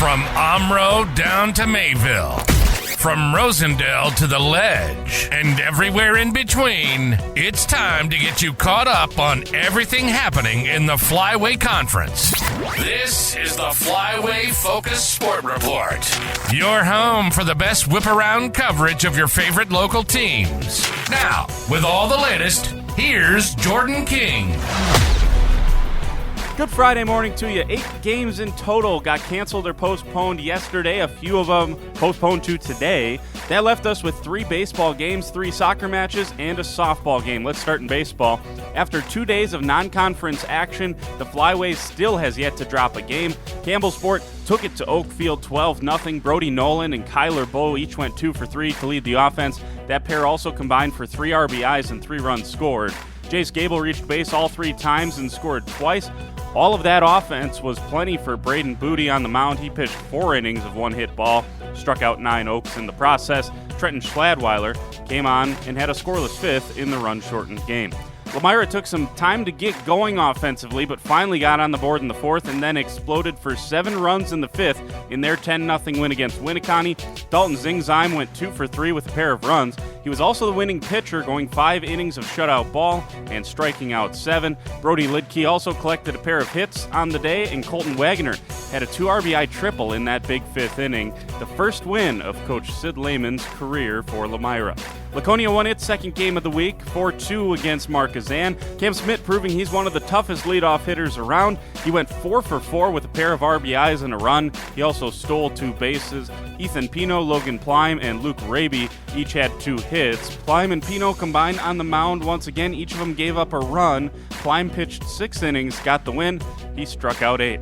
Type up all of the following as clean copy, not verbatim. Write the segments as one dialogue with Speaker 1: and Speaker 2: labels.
Speaker 1: From Omro down to Mayville, from Rosendale to the Ledge, and everywhere in between, it's time to get you caught up on everything happening in the Flyway Conference. This is the Flyway Focus Sport Report, your home for the best whip-around coverage of your favorite local teams. Now, with all the latest, here's Jordan King.
Speaker 2: Good Friday morning to you. 8 games in total got canceled or postponed yesterday. A few of them postponed to today. That left us with 3 baseball games, 3 soccer matches, and a softball game. Let's start in baseball. After 2 days of non-conference action, the Flyway still has yet to drop a game. Campbellsport took it to Oakfield 12-0. Brody Nolan and Kyler Bowe each went 2 for 3 to lead the offense. That pair also combined for 3 RBIs and 3 runs scored. Jace Gable reached base all 3 times and scored twice. All of that offense was plenty for Braden Booty on the mound. He pitched 4 innings of one-hit ball, struck out 9 Oaks in the process. Trenton Schladweiler came on and had a scoreless 5th in the run-shortened game. Lamira took some time to get going offensively, but finally got on the board in the 4th and then exploded for 7 runs in the 5th in their 10-0 win against Winneconne. Dalton Zingzheim went 2 for 3 with a pair of runs. He was also the winning pitcher, going 5 innings of shutout ball and striking out 7. Brody Lidke also collected a pair of hits on the day, and Colton Wagner had a 2 RBI triple in that big 5th inning, the first win of Coach Sid Lehman's career for Lamira. Laconia won its second game of the week, 4-2 against Marquezan. Cam Smith proving he's one of the toughest leadoff hitters around. He went 4 for 4 with a pair of RBIs and a run. He also stole 2 bases. Ethan Pino, Logan Plime, and Luke Raby each had 2 hits. Plime and Pino combined on the mound once again. Each of them gave up a run. Plime pitched 6 innings, got the win. He struck out 8.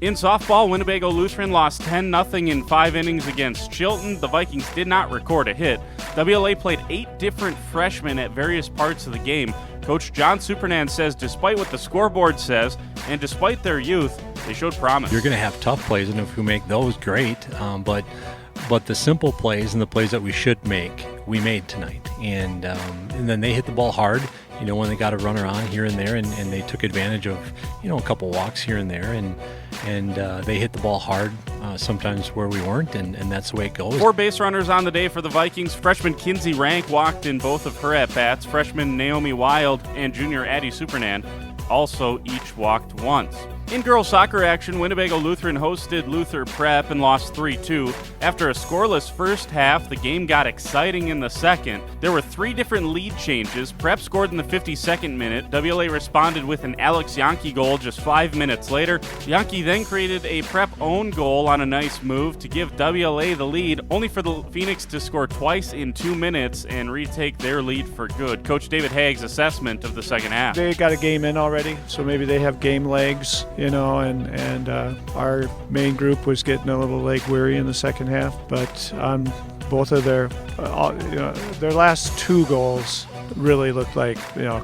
Speaker 2: In softball, Winnebago Lutheran lost 10-0 in 5 innings against Chilton. The Vikings did not record a hit. WLA played 8 different freshmen at various parts of the game. Coach John Supernan says despite what the scoreboard says and despite their youth, they showed promise.
Speaker 3: You're going to have tough plays, and if we make those, great. But the simple plays and the plays that we should make, we made tonight. And then they hit the ball hard, when they got a runner on here and there, and they took advantage of, a couple walks here and there, and they hit the ball hard sometimes where we weren't, and that's the way it goes.
Speaker 2: 4 base runners on the day for the Vikings. Freshman Kinsey Rank walked in both of her at-bats. Freshman Naomi Wild and junior Addie Supernan also each walked once. In girls soccer action, Winnebago Lutheran hosted Luther Prep and lost 3-2. After a scoreless first half, the game got exciting in the second. There were 3 different lead changes. Prep scored in the 52nd minute. WLA responded with an Alex Yankee goal just 5 minutes later. Yankee then created a Prep own goal on a nice move to give WLA the lead, only for the Phoenix to score twice in 2 minutes and retake their lead for good. Coach David Hagg's assessment of the second half.
Speaker 4: They got a game in already, so maybe they have game legs. And our main group was getting a little leg weary in the second half. But on both of their last 2 goals really looked like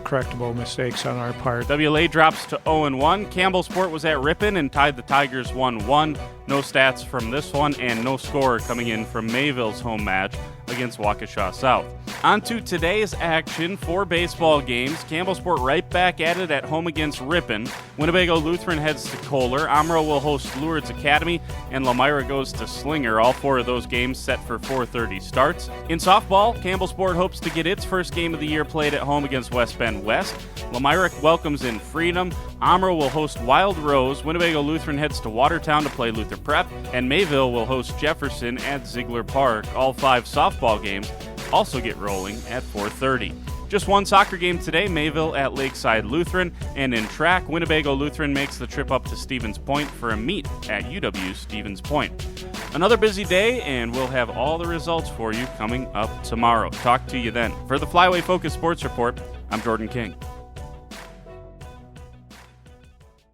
Speaker 4: correctable mistakes on our part.
Speaker 2: WLA drops to 0-1. Campbellsport was at Ripon and tied the Tigers 1-1. No stats from this one, and no score coming in from Mayville's home match against Waukesha South. On to today's action. 4 baseball games. Campbellsport right back at it at home against Ripon. Winnebago Lutheran heads to Kohler. Omro will host Lourdes Academy, and Lamira goes to Slinger. All 4 of those games set for 4:30 starts. In softball, Campbellsport hopes to get its first game of the year played at home against West Bend West. Lamira welcomes in Freedom. Omro will host Wild Rose. Winnebago Lutheran heads to Watertown to play Luther Prep, and Mayville will host Jefferson at Ziegler Park. All 5 softball games also get rolling at 4:30. Just one soccer game today, Mayville at Lakeside Lutheran, and in track, Winnebago Lutheran makes the trip up to Stevens Point for a meet at UW Stevens Point. Another busy day, and we'll have all the results for you coming up tomorrow. Talk to you then. For the Flyway Focus Sports Report, I'm Jordan King.